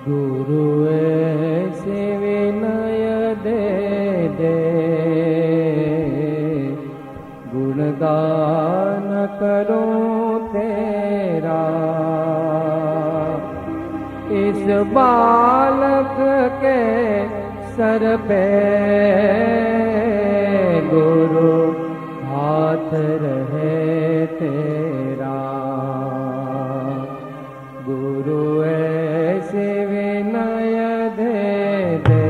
गुरु ऐसे विनय दे दे, गुणगान करूं तेरा। इस बालक के सर पे गुरु हाथ रहे तेरा। गुरु ऐसे विनय दे दे,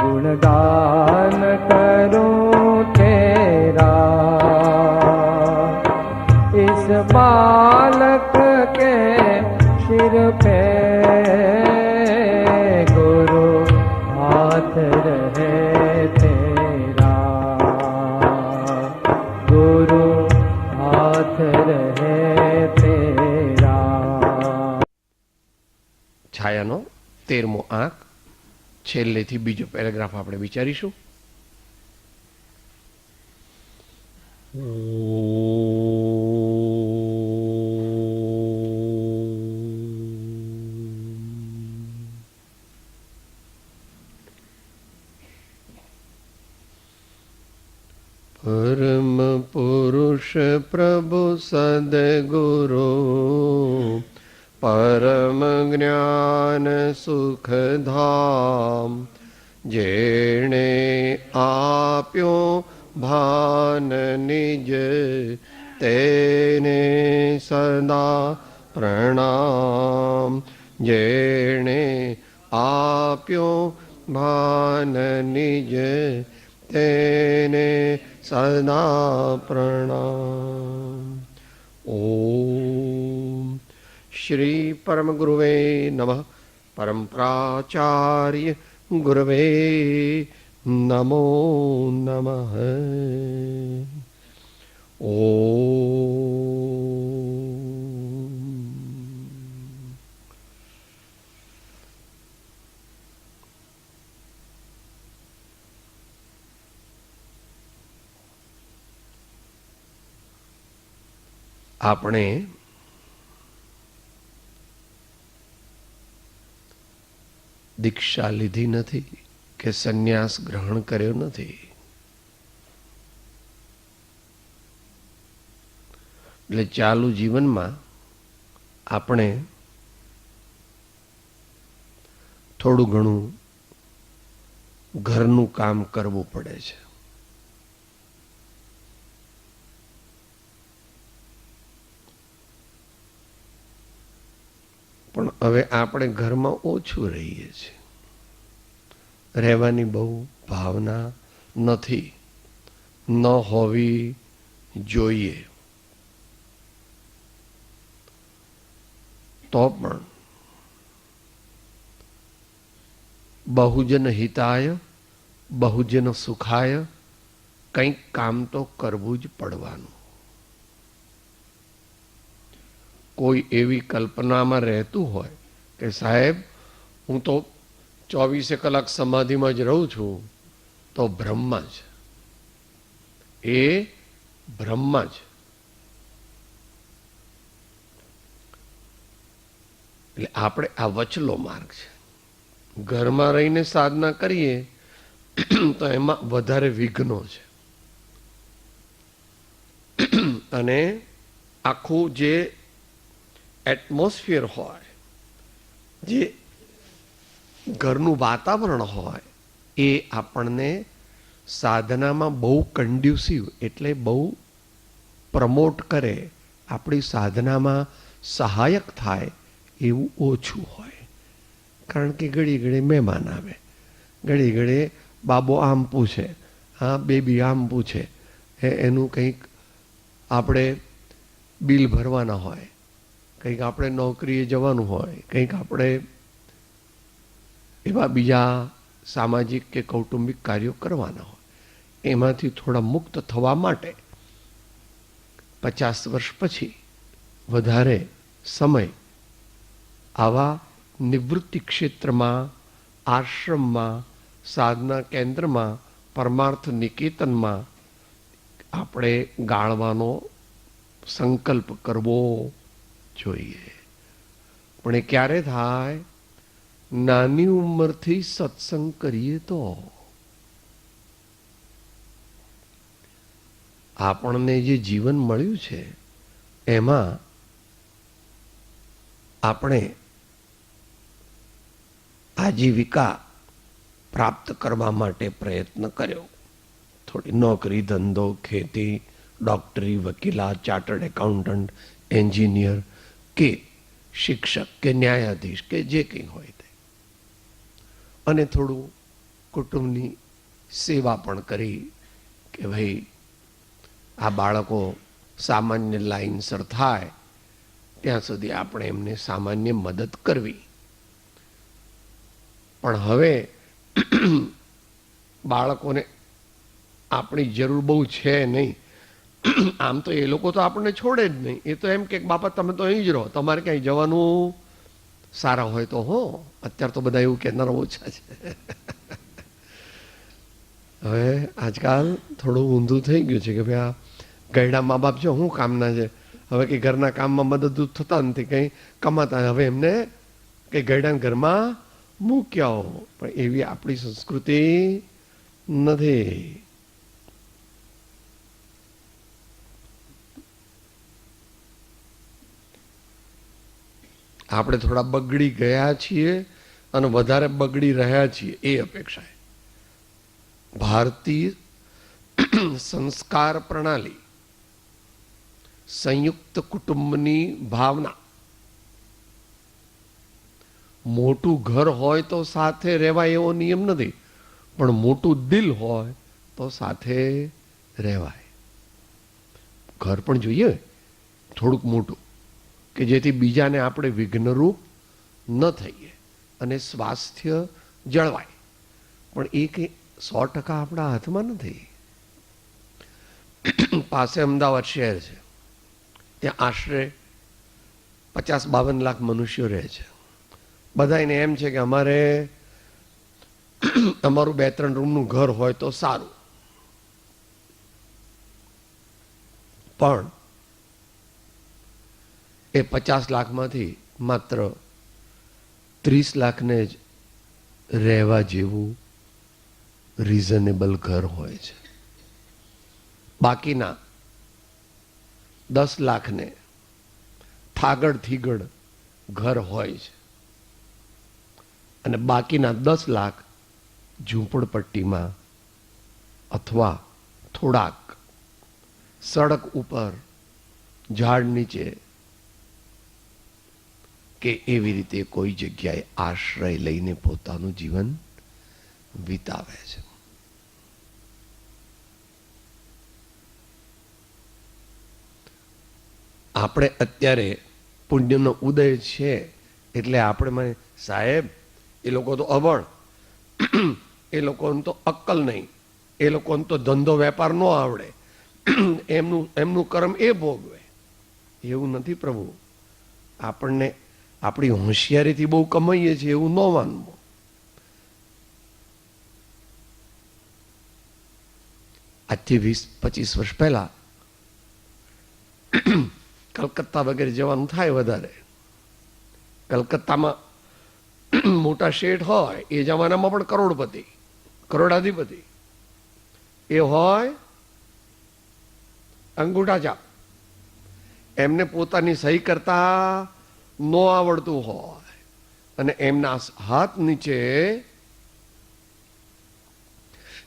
गुणगान करूं तेरा। इस बालक के सिर पे गुरु हाथ रहे तेरा। गुरु हाथ रहे तेरा। છાયાનો 13મો આંક, છેલ્લેથી બીજો પેરેગ્રાફ આપણે વિચારીશું. પરમ પુરુષ પ્રભુ સદગુરુ, પરમ જ્ઞાન સુખધામ, જેણે આપ્યો ભાન નિજ તેને સદા પ્રણામ. જેણે આપ્યો ભાન નિજ તેને સદા પ્રણામ. ઓમ શ્રી પરમ ગુરુવે નમઃ. પરમ પ્રાચાર્ય ગુરવે નમો નમઃ. આપણે દીક્ષા લીધી નથી કે સંન્યાસ ગ્રહણ કર્યો નથી. એટલે ચાલુ જીવનમાં આપણે થોડું ઘણું ઘરનું કામ કરવું પડે છે. પણ હવે આપણે ઘરમાં ઓછું રહીએ છીએ, રહેવાની બહુ ભાવના નથી, ન હોવી જોઈએ. તો પણ બહુજન હિતાય બહુજન સુખાય કંઈક કામ તો કરવું જ પડવાનું. કોઈ એવી કલ્પનામાં રહેતું હોય કે સાહેબ હું તો 24 કલાક સમાધિમાં જ રહું છું, તો બ્રહ્મા જ, એ બ્રહ્મા જ. એટલે આપણે આ વચલો માર્ગ છે. ઘરમાં રહીને સાધના કરીએ તો એમાં વધારે વિઘ્નો છે, અને આખું જે એટમોસ્ફિયર હોય, જે ઘરનું વાતાવરણ હોય, એ આપણને સાધનામાં બહુ કન્ડ્યુસિવ એટલે બહુ પ્રમોટ કરે, આપણી સાધનામાં સહાયક થાય એવું ઓછું હોય. કારણ કે ઘડી ઘડી મહેમાન આવે, ઘડી ઘડી બાબો આમ પૂછે, હા બેબી આમ પૂછે, એનું કંઈક આપણે બિલ ભરવાના હોય, કંઈક આપણે નોકરીએ જવાનું હોય, કંઈક આપણે એવા બીજા સામાજિક કે કૌટુંબિક કાર્યો કરવાના હોય. એમાંથી થોડા મુક્ત થવા માટે 50 વર્ષ પછી વધારે સમય આવા નિવૃત્તિ ક્ષેત્રમાં, આશ્રમમાં, સાધના કેન્દ્રમાં, પરમાર્થ નિકેતનમાં આપણે ગાળવાનો સંકલ્પ કરવો જોઈએ. પણ એ ક્યારે થાય? નાની ઉંમરથી સત્સંગ કરીએ તો. આપણને જે જીવન મળ્યું છે એમાં આપણે આજીવિકા પ્રાપ્ત કરવા માટે પ્રયત્ન કર્યો. થોડી નોકરી, ધંધો, ખેતી, ડોક્ટરી, વકીલાત, ચાર્ટર્ડ એકાઉન્ટન્ટ, એન્જિનિયર કે શિક્ષક કે ન્યાયાધીશ કે જે કંઈ હોય તે, અને થોડું કુટુંબની સેવા પણ કરી કે ભાઈ આ બાળકો સામાન્ય લાઈનસર થાય ત્યાં સુધી આપણે એમને સામાન્ય મદદ કરવી. પણ હવે બાળકોને આપણી જરૂર બહુ છે નહીં. આમ તો એ લોકો તો આપણને છોડે જ નહીં. એ તો એમ કે બાપા તમે તો અહીં જ રહો, તમારે ક્યાંય જવાનું સારા હોય તો હો. અત્યારે તો બધા એવું કહેનારા ઓછા છે. હવે આજકાલ થોડું ઊંધું થઈ ગયું છે કે ભાઈ આ ગયડા મા બાપ છે શું કામના છે? હવે કે ઘરના કામમાં મદદરૂપ થતા નથી, કંઈ કમાતા, હવે એમને કંઈ ગયડાના ઘરમાં મૂક્યા હો. પણ એવી આપણી સંસ્કૃતિ નથી. આપણે થોડા બગડી ગયા છીએ અને વધારે બગડી રહ્યા છીએ એ અપેક્ષા. ભારતીય સંસ્કાર પ્રણાલી, સંયુક્ત કુટુંબની ભાવના, મોટું ઘર હોય તો સાથે રહેવાય એવો નિયમ નથી, પણ મોટું દિલ હોય તો સાથે રહેવાય. ઘર પણ જોઈએ થોડુંક મોટું કે જેથી બીજાને આપણે વિઘ્નરૂપ ન થઈએ અને સ્વાસ્થ્ય જળવાય. પણ એ કંઈ 100% આપણા હાથમાં નથી. પાસે અમદાવાદ શહેર છે, ત્યાં આશરે 50-52 લાખ મનુષ્યો રહે છે. બધાને એમ છે કે અમારે અમારું 2-3 રૂમનું ઘર હોય તો સારું. પણ એ 50 લાખમાંથી માત્ર 30 લાખને જ રહેવા જેવું રિઝનેબલ ઘર હોય છે. બાકીના 10 લાખને થાગડ થીગડ ઘર હોય છે અને બાકીના 10 લાખ ઝૂંપડપટ્ટીમાં અથવા થોડાક સડક ઉપર, ઝાડ નીચે કે એવી રીતે કોઈ જગ્યાએ આશ્રય લઈને પોતાનું જીવન વિતાવે છે. આપણે અત્યારે પુણ્યનો ઉદય છે એટલે આપણે મને સાહેબ એ લોકો તો અભણ, એ લોકોને તો અક્કલ નહીં, એ લોકોને તો ધંધો વેપાર ન આવડે, એમનું કર્મ એ ભોગવે. એવું નથી પ્રભુ. આપણને આપણી હોશિયારીથી બહુ કમાઈએ છીએ એવું ન માનવું. આજથી 20-25 વર્ષ પહેલા કલકત્તા વગેરે જવાનું થાય વધારે. કલકત્તામાં મોટા શેઠ હોય એ જમાનામાં પણ કરોડપતિ, કરોડાધિપતિ એ હોય અંગૂઠા છાપ. એમને પોતાની સહી કરતા ન આવડતું હોય અને એમના હાથ નીચે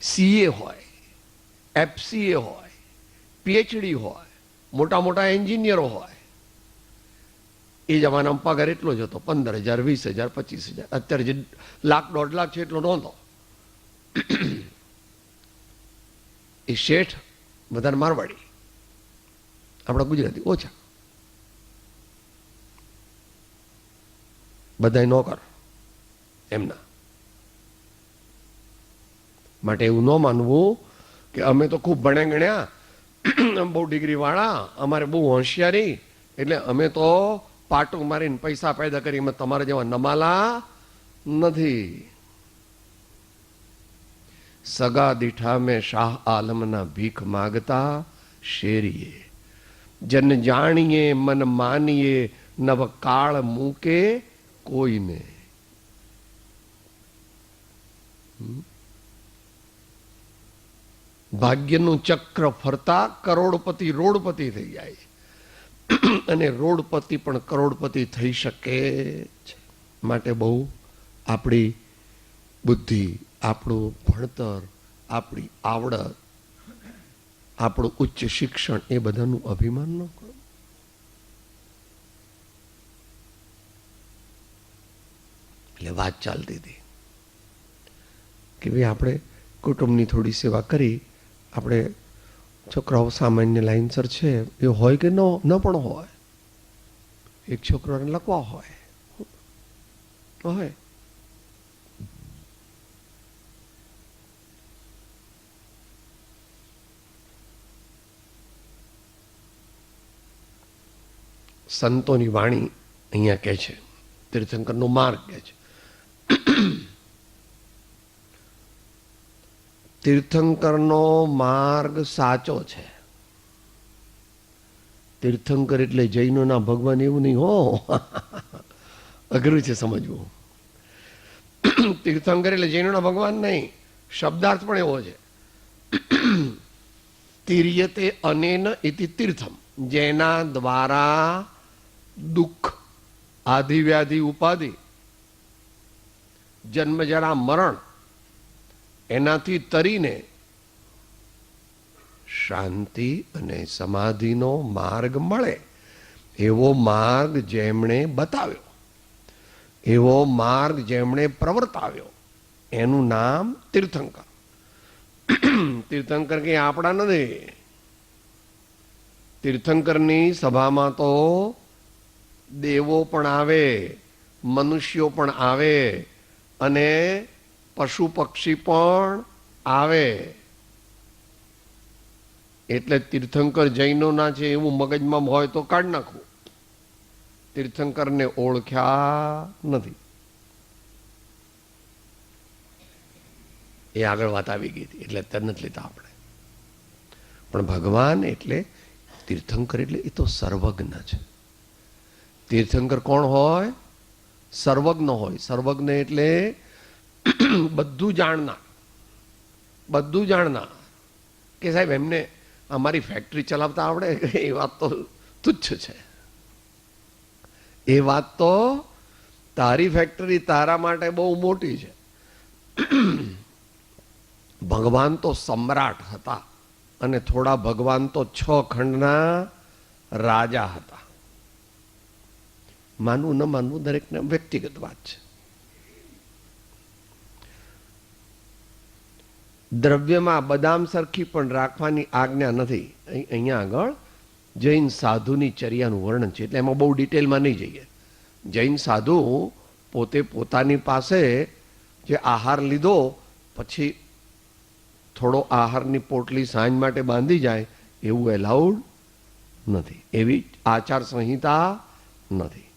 સીએ હોય, એફસીએ હોય, પીએચડી હોય, મોટા મોટા એન્જિનિયરો હોય. એ જમાનામાં પગાર એટલો જ હતો, 15,000, 20,000, 25,000. અત્યારે જે 1,00,000-1.5 લાખ છે એટલો નહોતો. એ શેઠ વધારે મારવાડી, આપણા ગુજરાતી ઓછા. બધા નોકર એમના. માટે એવું ન માનવું કે અમે તો ખૂબ ભણ્યા ગણ્યા, બહુ ડિગ્રી વાળા, અમારે બહુ હોશિયારી એટલે અમે તો પાટું મારીને પૈસા પેદા કરી, તમારા જેવા નમાલા નથી. સગા દીઠા મેં શાહ આલમના ભીખ માગતા શેરીએ, જન જાણીએ મન માનીએ નવ કાળ મૂકે કોઈને. ભાગ્યનું ચક્ર ફરતા કરોડપતિ રોડપતિ થઈ જાય અને રોડપતિ પણ કરોડપતિ થઈ શકે છે. માટે બહુ આપણી બુદ્ધિ, આપણું ભણતર, આપણી આવડત, આપણું ઉચ્ચ શિક્ષણ એ બધાનું અભિમાન ન કરો. એટલે વાત ચાલતી હતી કે ભાઈ આપણે કુટુંબની થોડી સેવા કરી, આપણે છોકરાઓ સામાન્ય લાઈનસર છે એ હોય કે ન પણ હોય, એક છોકરાને લખવા હોય સંતોની વાણી અહીંયા કહે છે, તીર્થંકરનો માર્ગ કહે છે. તીર્થંકરનો માર્ગ સાચો છે. તીર્થંકર એટલે જૈનોના ભગવાન એવું નહીં હો, અઘરું છે સમજવું. તીર્થંકર એટલે જૈનોના ભગવાન નહીં, શબ્દાર્થ પણ એવો છે. તીર્યતે અનેન ઇતિ તીર્થમ, જેના દ્વારા દુઃખ, આધિ વ્યાધિ ઉપાધિ, જન્મ જરા મરણ એનાથી તરીને શાંતિ અને સમાધિનો માર્ગ મળે એવો માર્ગ જેમણે બતાવ્યો, એવો માર્ગ જેમણે પ્રવર્તાવ્યો એનું નામ તીર્થંકર. તીર્થંકર કે આપણા નથી. તીર્થંકરની સભામાં તો દેવો પણ આવે, મનુષ્યો પણ આવે અને પશુ પક્ષી પણ આવે. એટલે તીર્થંકર જૈનોના છે એવું મગજમાં હોય તો કાઢ નાખવું. તીર્થંકરને ઓળખ્યા નથી. એ આગળ વાત આવી ગઈ હતી એટલે અત્યારે નથી લેતા આપણે. પણ ભગવાન એટલે તીર્થંકર એટલે એ તો સર્વજ્ઞ છે. તીર્થંકર કોણ હોય? સર્વજ્ઞ હોય. સર્વજ્ઞ એટલે બધું જાણનાર, બધું જાણનાર. કે સાહેબ એમને અમારી ફેક્ટરી ચલાવતા આવડે, એ વાત તો તુચ્છ છે. એ વાત તો તારી ફેક્ટરી તારા માટે બહુ મોટી છે. ભગવાન તો સમ્રાટ હતા અને થોડા ભગવાન તો 6 ખંડના રાજા હતા. માનવું ન માનવું દરેકને વ્યક્તિગત વાત છે. દ્રવ્યમાં બદામ સરખી પણ રાખવાની આજ્ઞા નથી. અહીંયા આગળ જૈન સાધુની ચર્યાનું વર્ણન છે એટલે એમાં બહુ ડિટેલમાં નહીં જઈએ. જૈન સાધુ પોતે પોતાની પાસે જે આહાર લીધો પછી થોડો આહારની પોટલી સાંજ માટે બાંધી જાય એવું એલાઉડ નથી, એવી આચાર સંહિતા નથી.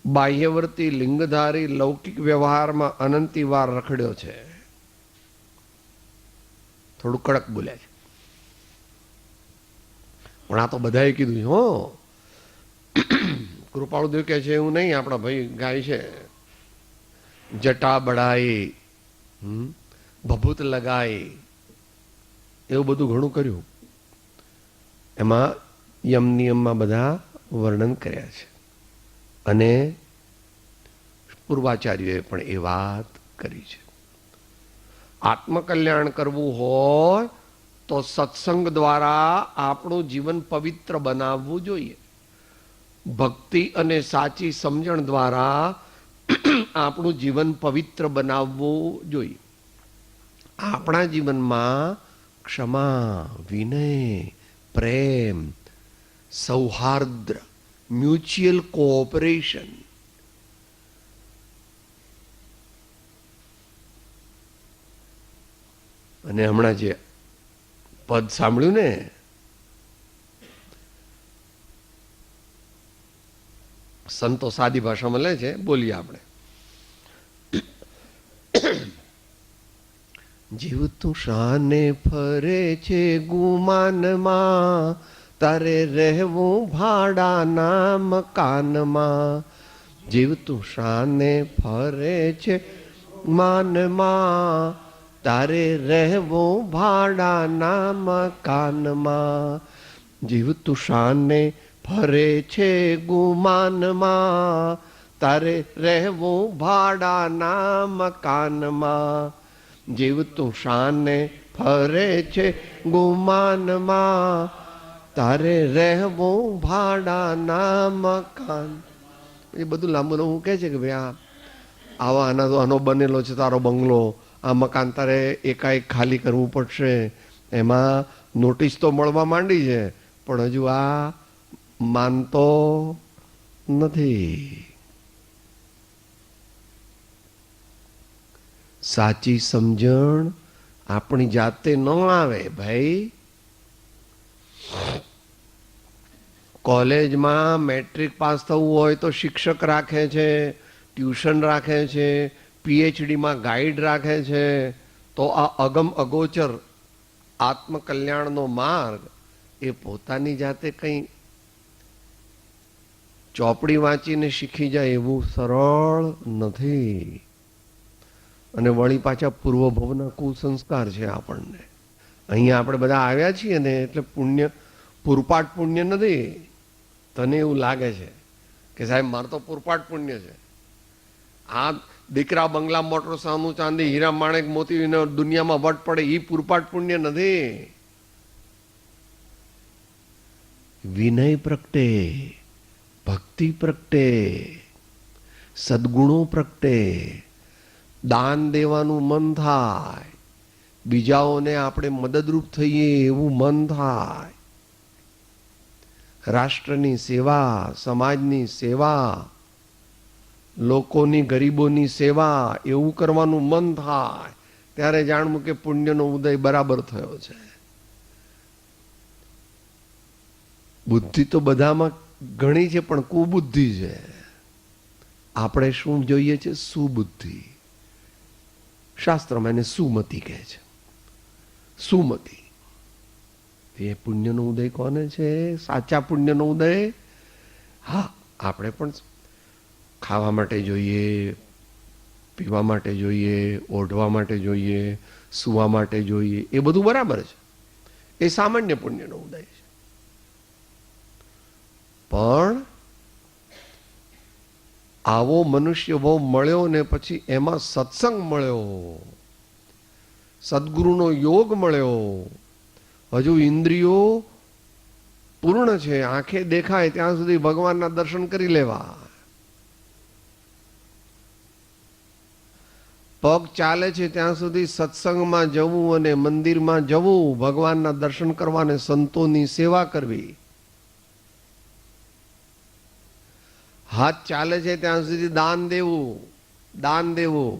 બાહ્યવર્તી લિંગધારી લૌકિક વ્યવહારમાં અનંતી વાર રખડ્યો છે. થોડું કડક બોલ્યા છે પણ આ તો બધાએ કીધું છે. હો, કૃપાળુદેવ કહે છે એવું નહીં, આપણા ભાઈ ગાય છે જટા બળાઈ, ભભૂત લગાઈ, એવું બધું ઘણું કર્યું. એમાં યમ નિયમમાં બધા વર્ણન કર્યા છે અને પૂર્વાચાર્યોએ પણ એ વાત કરી છે. આત્મકલ્યાણ કરવું હોય તો સત્સંગ દ્વારા આપણું જીવન પવિત્ર બનાવવું જોઈએ. ભક્તિ અને સાચી સમજણ દ્વારા આપણું જીવન પવિત્ર બનાવવું જોઈએ. આપણા જીવનમાં ક્ષમા, વિનય, પ્રેમ, સૌહાર્દ, મ્યુચ્યુઅલ કોઓપરેશન, અને હમણાં જે પદ સાંભળ્યું ને, સંતો સાદી ભાષામાં લે છે, બોલીએ આપણે. જીવ તું શાને ફરે છે ગુમાનમાં, તારે રહેવું ભાડાના મકાનમાં. જીવતું શાને ફરે છે માનમાં, તારે રહેવું ભાડાના મકાનમાં. જીવતું શાને ફરે છે ગુમાનમાં, તારે રહેવું ભાડાના મકાનમાં. જીવતું શાને ફરે છે ગુમાનમાં, તારે રહેવું ભાડાના મકાન. એ બધું લાંબુ લાંબુ કહે છે કે ભાઈ આવા આનો બનેલો છે તારો બંગલો, આ મકાન તારે એકાએક ખાલી કરવું પડશે. એમાં નોટિસ તો મળવા માંડી છે, પણ હજુ આ માનતો નથી. સાચી સમજણ આપણી જાતે ન આવે ભાઈ. કોલેજમાં મેટ્રિક પાસ થવું હોય તો શિક્ષક રાખે છે, ટ્યુશન રાખે છે, પીએચડીમાં ગાઈડ રાખે છે. તો આ અગમ અગોચર આત્મકલ્યાણનો માર્ગ એ પોતાની જાતે કંઈ ચોપડી વાંચીને શીખી જાય એવું સરળ નથી. અને વળી પાછા પૂર્વભવના કુસંસ્કાર છે આપણને. અહીંયા આપણે બધા આવ્યા છીએ ને એટલે પુણ્ય પૂરપાટ પુણ્ય નથી. તને એવું લાગે છે કે સાહેબ મારે તો પૂરપાટ પુણ્ય છે. આ દીકરા બંગલા મોટર સોનું ચાંદી હીરા માણેક મોતી દુનિયામાં વટ પડે એ પૂરપાટ પુણ્ય નથી. વિનય પ્રગટે, ભક્તિ પ્રગટે, સદગુણો પ્રગટે, દાન દેવાનું મન થાય, બીજાઓને આપણે મદદરૂપ થઈએ એવું મન થાય, રાષ્ટ્રની સેવા, સમાજની સેવા, લોકોની ગરીબોની સેવા એવું કરવાનું મન થાય, ત્યારે જાણવું કે પુણ્યનો ઉદય બરાબર થયો છે. બુદ્ધિ તો બધામાં ઘણી છે પણ કુબુદ્ધિ છે. આપણે શું જોઈએ છે? સુબુદ્ધિ. શાસ્ત્રમાં એને સુમતિ કહે છે. સુમતિ એ પુણ્યનો ઉદય કોને છે? સાચા પુણ્યનો ઉદય. હા, આપણે પણ ખાવા માટે જોઈએ, પીવા માટે જોઈએ, ઓઢવા માટે જોઈએ, સૂવા માટે જોઈએ, એ બધું બરાબર છે. એ સામાન્ય પુણ્યનો ઉદય છે. પણ આવો મનુષ્ય ભાવ મળ્યો ને પછી એમાં સત્સંગ મળ્યો, સદગુરુનો યોગ મળ્યો, હજુ ઇન્દ્રિયો પૂર્ણ છે, આંખે દેખાય ત્યાં સુધી ભગવાનના દર્શન કરી લેવા, પગ ચાલે છે ત્યાં સુધી સત્સંગમાં જવું અને મંદિરમાં જવું, ભગવાનના દર્શન કરવા અને સંતોની સેવા કરવી, હાથ ચાલે છે ત્યાં સુધી દાન દેવું, દાન દેવું,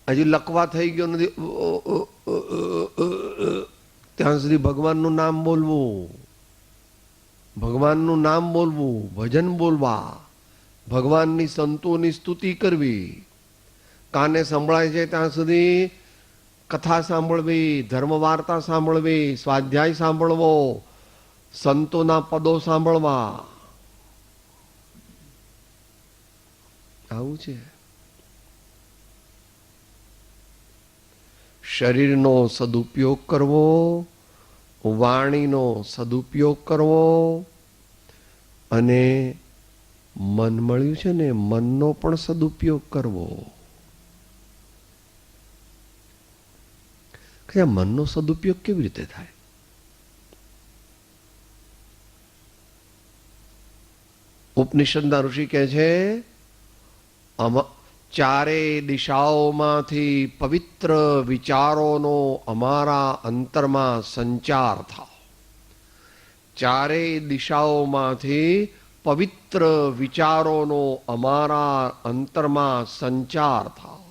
હજી લકવા થઈ ગયો નથી ત્યાં સુધી ભગવાનનું નામ બોલવું, ભગવાનનું નામ બોલવું, ભજન બોલવા, ભગવાનની સંતોની સ્તુતિ કરવી, કાને સંભળાય છે ત્યાં સુધી કથા સાંભળવી, ધર્મ વાર્તા સાંભળવી, સ્વાધ્યાય સાંભળવો, સંતોના પદો સાંભળવા. આવું છે. શરીરનો સદુપયોગ કરવો, વાણીનો સદુપયોગ કરવો, અને મન મળ્યું છે ને મનનો પણ સદુપયોગ કરવો. કે મનનો સદુપયોગ કેવી રીતે થાય? ઉપનિષદના ઋષિ કહે છે ચારે દિશાઓમાંથી પવિત્ર વિચારોનો અમારા અંતરમાં સંચાર થાવ. ચારે દિશાઓમાંથી પવિત્ર વિચારોનો અમારા અંતરમાં સંચાર થાવ.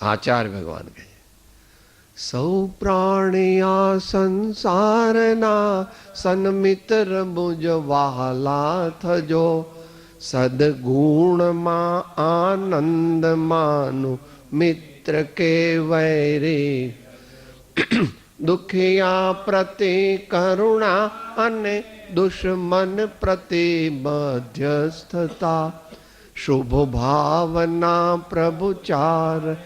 આચાર્ય ભગવાન કહે સૌ પ્રાણિયા સંસારના સન્મિત્ર મુજ વહાલા થજો, સદગુણમાં આનંદ માનું મિત્ર કેવાય રે. દુખિયા પ્રતિ કરુણા અને દુશ્મન પ્રતિ મધ્યસ્થતા. શુભ ભાવના પ્રભુચાર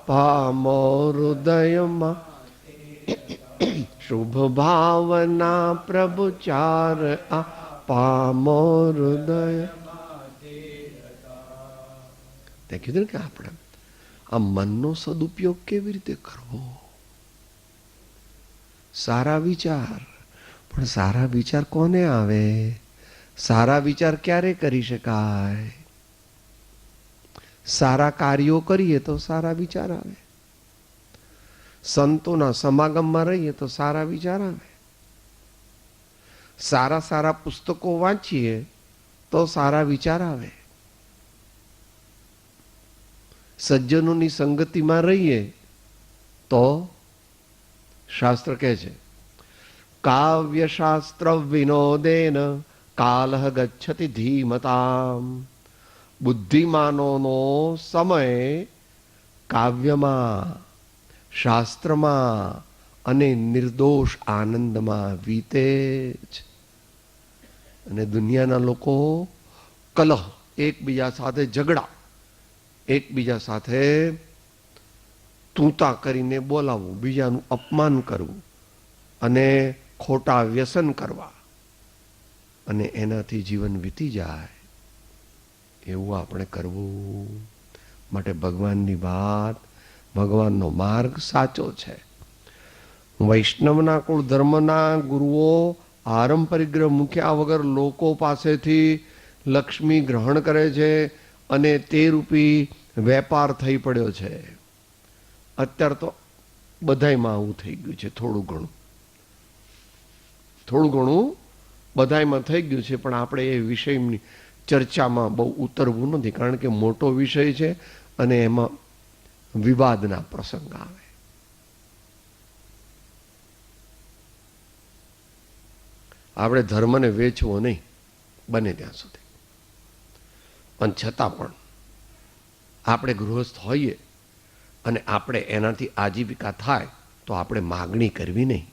પામો હૃદયમાં. શુભ ભાવના પ્રભુચાર આ પામો હૃદય. તે કીધું કે આપણે આ મનનો સદુપયોગ કેવી રીતે કરવો? સારા વિચાર. પણ સારા વિચાર કોને આવે? સારા વિચાર ક્યારે કરી શકાય? સારા કાર્યો કરીએ તો સારા વિચાર આવે. સંતોના સમાગમમાં રહીએ તો સારા વિચાર આવે. સારા સારા પુસ્તકો વાંચીએ તો સારા વિચાર આવે. સજ્જનોની સંગતિમાં રહીએ તો શાસ્ત્ર કહે છે કાવ્ય શાસ્ત્ર વિનોદેન કાલહ ગચ્છતિ ધીમતામ. બુદ્ધિમાનોનો સમય કાવ્યમાં, શાસ્ત્રમાં અને નિર્દોષ આનંદમાં વીતે જ. અને દુનિયાના લોકો કલહ, એકબીજા સાથે ઝઘડા, એકબીજા સાથે તૂતા કરીને બોલાવવું, બીજાનું અપમાન કરવું અને ખોટા વ્યસન કરવા, અને એનાથી જીવન વીતી જાય. એવું આપણે કરવું. માટે ભગવાનની વાત, ભગવાનનો માર્ગ સાચો છે. વૈષ્ણવના કુળ ધર્મના ગુરુઓ આરંપરિક ગ્રહ મૂક્યા વગર લોકો પાસેથી લક્ષ્મી ગ્રહણ કરે છે અને તે રૂપી વેપાર થઈ પડ્યો છે. અત્યારે તો બધાયમાં આવું થઈ ગયું છે. થોડું ઘણું બધાયમાં થઈ ગયું છે. પણ આપણે એ વિષયની ચર્ચામાં બહુ ઉતરવું નથી, કારણ કે મોટો વિષય છે અને એમાં વિવાદના પ્રસંગ આવે. આપણે ધર્મને વેચવો નહીં બને ત્યાં સુધી. પણ છતાં પણ આપણે ગૃહસ્થ હોઈએ અને આપણે એનાથી આજીવિકા થાય તો આપણે માગણી કરવી નહીં.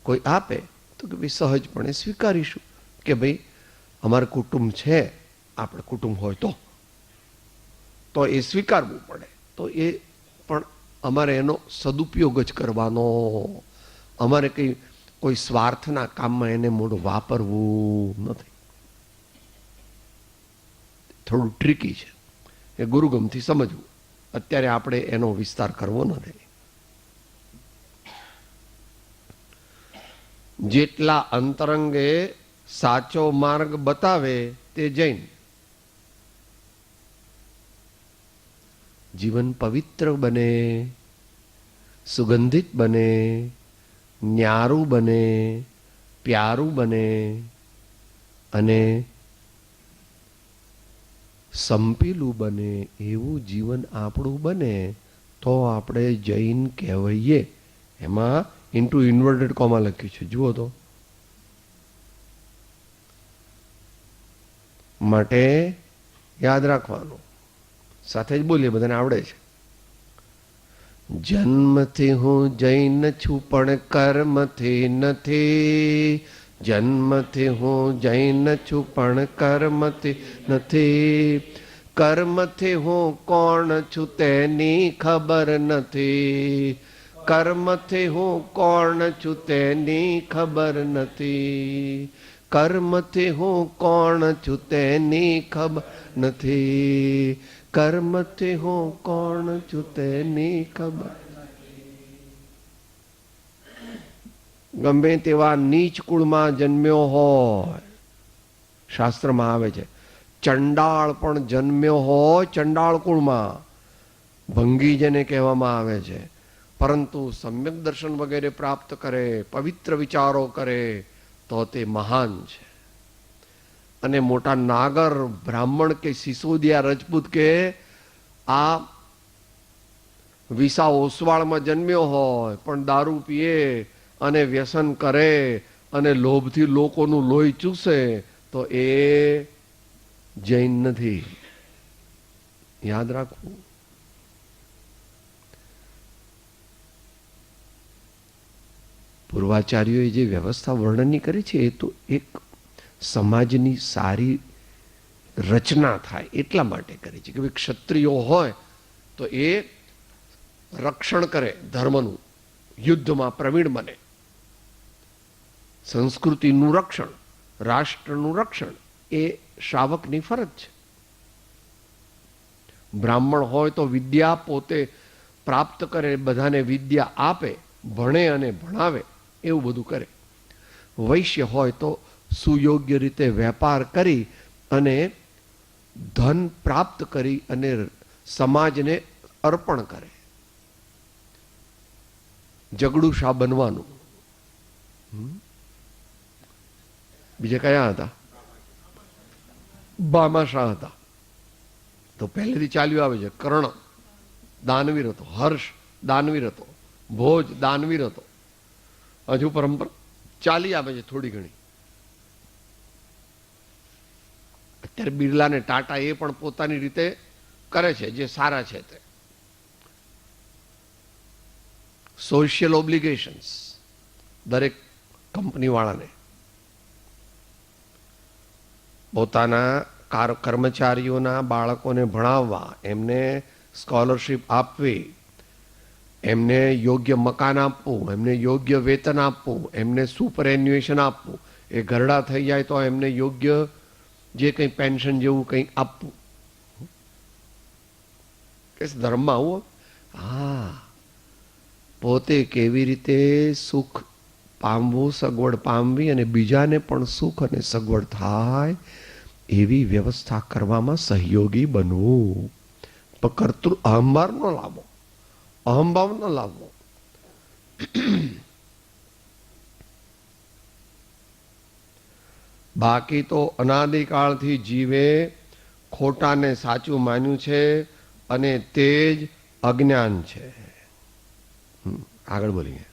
કોઈ આપે તો કે ભાઈ સહજપણે સ્વીકારીશું કે ભાઈ અમારું કુટુંબ છે, આપણે કુટુંબ હોય તો એ સ્વીકારવું પડે. તો એ પણ અમારે એનો સદુપયોગ જ કરવાનો. અમારે કોઈ સ્વાર્થના કામમાં એને મોઢું વાપરવું નથી. થોડું ટ્રિકી છે, એ ગુરુગમથી સમજવું. અત્યારે આપણે એનો વિસ્તાર કરવો નથી. જેટલા અંતરંગે સાચો માર્ગ બતાવે તે જૈન. જીવન પવિત્ર બને, સુગંધિત બને, ન્યારું બને, પ્યારું બને અને સંપીલું બને, એવું જીવન આપણું બને તો આપણે જૈન કહેવાઈએ. એમાં ઇન્ટુ ઇન્વર્ટેડ કોમા લખ્યું છે, જુઓ તો. માટે યાદ રાખવાનું. સાથે જ બોલીએ, બધાને આવડે છે. જન્મથી હું જૈન છું પણ કર્મથી નથી. જન્મથી હું જૈન છું પણ કર્મથી નથી. કર્મથી હું કોણ છું તેની ખબર નથી. કર્મથી હું કોણ છું તેની ખબર નથી. કર્મથી હું કોણ છું તેની ખબર નથી. કર્મથી હું કોણ છું તેની ખબર. ગમે તેવા નીચ કુળમાં જન્મ્યો હોય, શાસ્ત્રમાં આવે છે, ચંડાળ પણ જન્મ્યો હોય ચંડાળ કુળમાં, ભંગી જેને કહેવામાં આવે છે, પરંતુ સમ્યક દર્શન વગેરે પ્રાપ્ત કરે, પવિત્ર વિચારો કરે તો તે મહાન છે. અને મોટા નાગર બ્રાહ્મણ કે સિસોદિયા રજપૂત કે આ વિસા ઓસવાળમાં જન્મ્યો હોય પણ દારૂ પીએ અને વ્યસન કરે અને લોભથી લોકોનું લોહી ચૂસે તો એ જૈન નથી. યાદ રાખવું. પૂર્વાચાર્યોએ જે વ્યવસ્થા વર્ણનની કરી છે એ તો એક સમાજની સારી રચના થાય એટલા માટે કરી છે કે ભાઈ ક્ષત્રિયો હોય તો એ રક્ષણ કરે ધર્મનું, યુદ્ધમાં પ્રવીણ બને, સંસ્કૃતિનું રક્ષણ, રાષ્ટ્રનું રક્ષણ એ શ્રાવકની ફરજ છે. બ્રાહ્મણ હોય તો વિદ્યા પોતે પ્રાપ્ત કરે, બધાને વિદ્યા આપે, ભણે અને ભણાવે, એવું બધું કરે. વૈશ્ય હોય તો સુયોગ્ય રીતે વેપાર કરી અને ધન પ્રાપ્ત કરી અને સમાજને અર્પણ કરે. જગડું શાહ બનવાનું. બીજા કયા હતા? બામા શાહ હતા. તો પહેલેથી ચાલ્યું આવે છે. કર્ણ દાનવીર હતો, હર્ષ દાનવીર હતો, ભોજ દાનવીર હતો. હજુ પરંપરા ચાલી આવે છે થોડી ઘણી. અત્યારે બિરલા ને ટાટા એ પણ પોતાની રીતે કરે છે જે સારા છે તે. સોશિયલ ઓબ્લિગેશન્સ દરેક કંપની વાળાને પોતાના કર્મચારીઓના બાળકોને ભણાવવા, એમને સ્કોલરશીપ આપવી, એમને યોગ્ય મકાન આપવું, એમને યોગ્ય વેતન આપવું, એમને સુપરએન્યુએશન આપવું, એ ઘરડા થઈ જાય તો એમને યોગ્ય જે કંઈ પેન્શન જેવું કંઈ આપવું. કે ધર્મમાં આવું? હા, પોતે કેવી રીતે સુખ પામવું, સગવડ પામવી અને બીજાને પણ સુખ અને સગવડ થાય એવી વ્યવસ્થા કરવામાં સહયોગી બનવું. પણ કર્તૃ અહંભાવ ન લાવો, અહંભાવ ન લાવવો. બાકી તો અનાદિકાળથી જીવે ખોટાને સાચું માન્યું છે અને તે જ અજ્ઞાન છે. આગળ બોલી ગયા,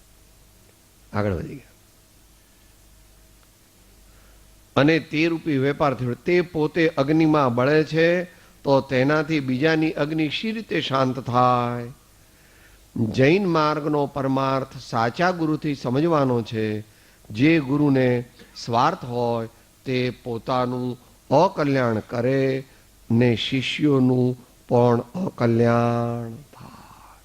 આગળ વધી ગયા. અને તે રૂપી વેપાર થયો. તે પોતે અગ્નિમાં બળે છે તો તેનાથી બીજાની અગ્નિ શી રીતે શાંત થાય? જૈન માર્ગનો પરમાર્થ સાચા ગુરુથી સમજવાનો છે. જે ગુરુને સ્વાર્થ હોય તે પોતાનું અકલ્યાણ કરે ને શિષ્યોનું પણ અકલ્યાણ થાય.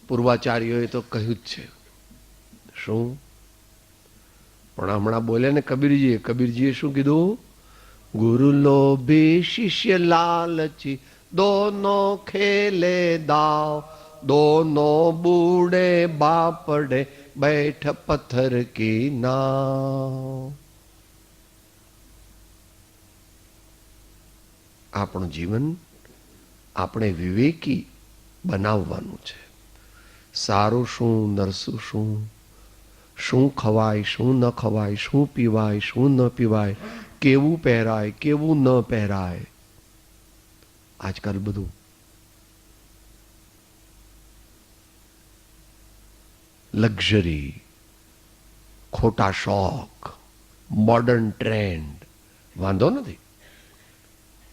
પૂર્વાચાર્યોએ તો કહ્યું જ છે. શું? પણ હમણાં બોલ્યા ને કબીરજીએ. કબીરજીએ શું કીધું? ગુરુ લોભી શિષ્ય લાલચી, દોનો ખેલે દાવ, દોનો બૂढ़े બાપડે, बैठ पत्थर की नाव. આપણું જીવન આપણે વિવેકી બનાવવાનું છે. સારું શું, નરસું શું, શું ખવાય, શું ન ખવાય, શું પીવાય, શું ન પીવાય, કેવું પહેરાય, કેવું ન પહેરાય. આજકાલ બધું લક્ઝરી, ખોટા શોખ, મોડર્ન ટ્રેન્ડ. વાંધો નથી,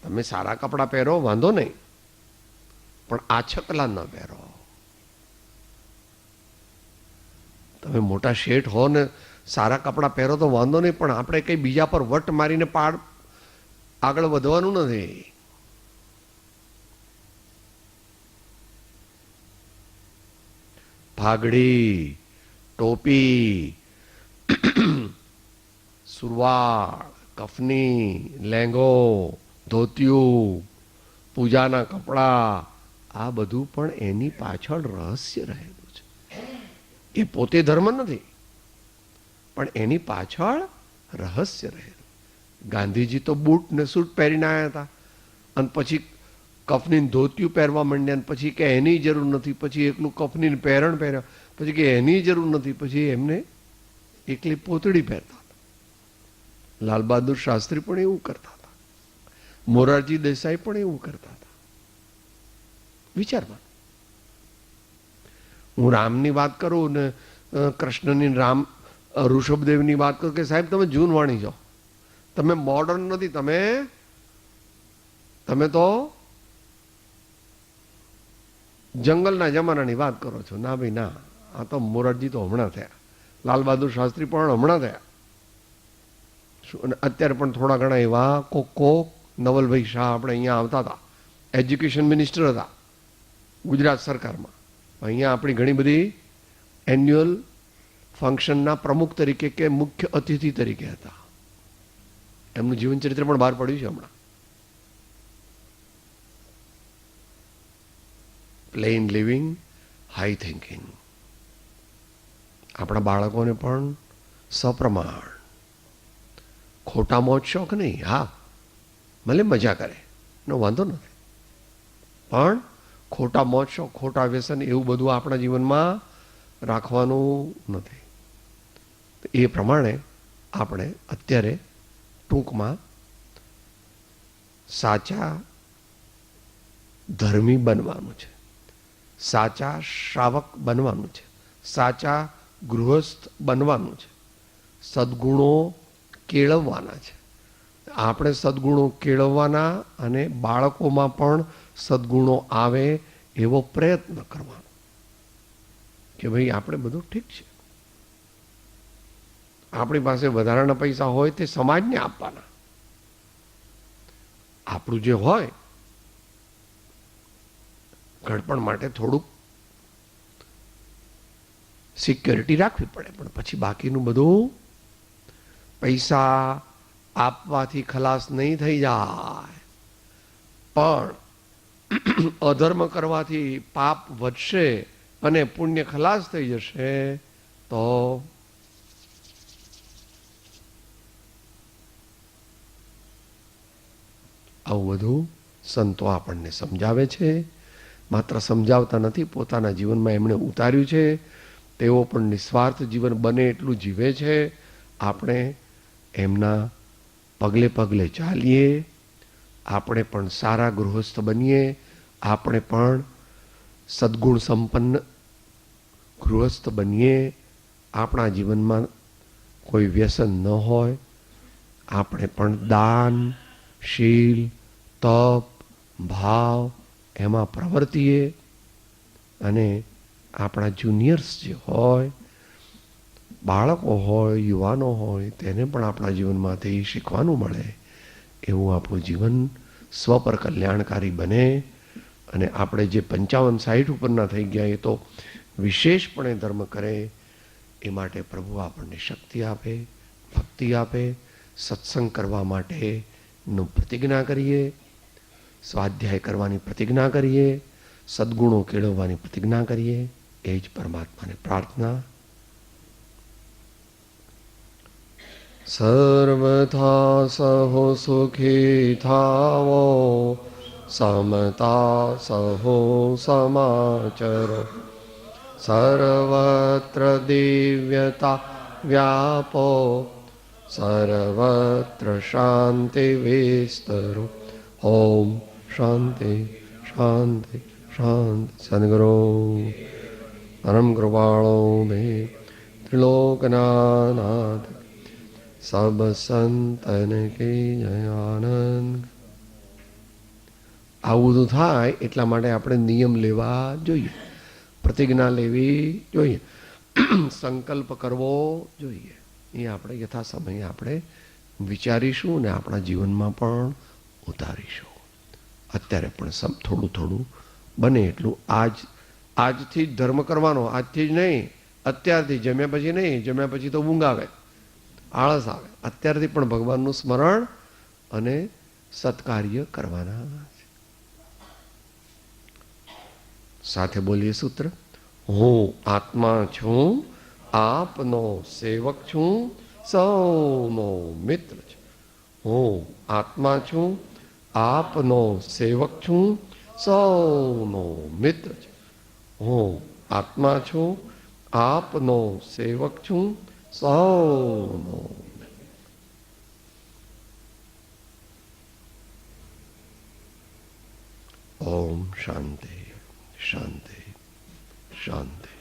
તમે સારા કપડાં પહેરો, વાંધો નહીં, પણ આછકલા ન પહેરો. તમે મોટા શેઠ હો ને સારા કપડાં પહેરો તો વાંધો નહીં, પણ આપણે કઈ બીજા પર વટ મારીને આગળ વધવાનું નથી. પાઘડી, ટોપી, સુરવાળ, કફની, લેંગો, ધોતિયું, પૂજાના કપડા, આ બધું પણ એની પાછળ રહસ્ય રહેલું છે. એ પોતે ધર્મ નથી, પણ એની પાછળ રહસ્ય રહેલું. ગાંધીજી તો બૂટ ને સૂટ પહેરીને આવ્યા હતા અને પછી કફની ધોતિયું પહેરવા માંડ્યા અને પછી કે એની જરૂર નથી, પછી એકલું કફની પહેરણ પહેર્યા, પછી કે એની જરૂર નથી, પછી એમને એકલી પોતળી પહેરતા હતા. લાલ બહાદુર શાસ્ત્રી પણ એવું કરતા હતા, મોરારજી દેસાઈ પણ એવું કરતા હતા. વિચારવાનું. હું રામની વાત કરું ને કૃષ્ણની રામ ઋષભદેવની વાત કરું કે સાહેબ તમે જૂનવાણી છો, તમે મોડર્ન નથી, તમે તો જંગલના જમાનાની વાત કરો છો. ના ભાઈ ના, આ તો મોરારજી તો હમણાં થયા, લાલ બહાદુર શાસ્ત્રી પણ હમણાં થયા. અને અત્યારે પણ થોડા ઘણા એવા કોક નવલભાઈ શાહ આપણે અહીંયા આવતા હતા, એજ્યુકેશન મિનિસ્ટર હતા ગુજરાત સરકારમાં. અહીંયા આપણી ઘણી બધી એન્યુઅલ ફંક્શનના પ્રમુખ તરીકે કે મુખ્ય અતિથિ તરીકે હતા. એમનું જીવન ચરિત્ર પણ બહાર પડ્યું છે હમણાં. Plane living, high thinking. આપણા બાળકોને પણ સપ્રમાણ, ખોટા મોજ શોખ નહીં. હા, ભલે મજા કરે, એનો વાંધો નથી, પણ ખોટા મોજ શોખ, ખોટા વ્યસન એવું બધું આપણા જીવનમાં રાખવાનું નથી. એ પ્રમાણે આપણે અત્યારે ટૂંકમાં સાચા ધર્મી બનવાનું છે, સાચા શ્રાવક બનવાનું છે, સાચા ગૃહસ્થ બનવાનું છે, સદગુણો કેળવવાના છે. આપણે સદગુણો કેળવવાના અને બાળકોમાં પણ સદગુણો આવે એવો પ્રયત્ન કરવાનો કે ભાઈ આપણે બધું ઠીક છે. આપણી પાસે વધારાના પૈસા હોય તે સમાજને આપવાના. આપણું જે હોય ઘડપણ માટે થોડુંક સિક્યોરિટી રાખવી પડે, પણ પછી બાકીનું બધું પૈસા આપવાથી ખલાસ નહીં થઈ જાય, પણ અધર્મ કરવાથી પાપ વધશે અને પુણ્ય ખલાસ થઈ જશે. તો આવું બધું સંતો આપણને સમજાવે છે. માત્ર સમજાવતા નથી, પોતાના જીવનમાં એમણે ઉતાર્યું છે. તેઓ પણ નિસ્વાર્થ જીવન બને એટલું જીવે છે. આપણે એમના પગલે પગલે ચાલીએ, આપણે પણ સારા ગૃહસ્થ બનીએ, આપણે પણ સદગુણ સંપન્ન ગૃહસ્થ બનીએ. આપણા જીવનમાં કોઈ વ્યસન ન હોય, આપણે પણ દાન, શીલ, તપ, ભાવ એમાં પ્રવર્તીએ અને આપણા જુનિયર્સ જે હોય, બાળકો હોય, યુવાનો હોય, તેને પણ આપણા જીવનમાંથી શીખવાનું મળે એવું આપણું જીવન સ્વ પર કલ્યાણકારી બને. અને આપણે જે 55-60 ઉપરના થઈ ગયા એ તો વિશેષપણે ધર્મ કરે. એ માટે પ્રભુ આપણને શક્તિ આપે, ભક્તિ આપે. સત્સંગ કરવા માટેનું પ્રતિજ્ઞા કરીએ, સ્વાધ્યાય કરવાની પ્રતિજ્ઞા કરીએ, સદગુણો કેળવવાની પ્રતિજ્ઞા કરીએ. એ જ પરમાત્માને પ્રાર્થના. સર્વથા સહો સુખી થાવો, સમતા સહો સમાચરો, સર્વત્ર દિવ્યતા વ્યાપો, સર્વત્ર શાંતિ વિસ્તરો. ઓમ શાંતિ શાંતિ શાંતિ. સદગુરુ પરમ કૃપાળો મે ત્રિલોકનાથ સબ સંતન કી જય. આનંદ. આવું બધું થાય એટલા માટે આપણે નિયમ લેવા જોઈએ, પ્રતિજ્ઞા લેવી જોઈએ, સંકલ્પ કરવો જોઈએ. એ આપણે યથા સમયે આપણે વિચારીશું અને આપણા જીવનમાં પણ ઉતારીશું. અત્યારે પણ થોડું થોડું બને એટલું આજથી જ ધર્મ કરવાનો, આજથી જ નહીં, અત્યારથી. જમ્યા પછી નહીં, જમ્યા પછી તો ઊંઘ આવે, આળસ આવે. અત્યારથી પણ ભગવાનનું સ્મરણ અને સત્કાર્ય કરવાના છે. સાથે બોલીએ સૂત્ર. હું આત્મા છું, આપનો સેવક છું, સૌનો મિત્ર છું. હું આત્મા છું, આપનો સેવક છું, સૌનો મિત્ર છું. હું આત્મા છું, આપનો સેવક છું, સૌનો. ઓમ શાંતિ શાંતિ શાંતિ.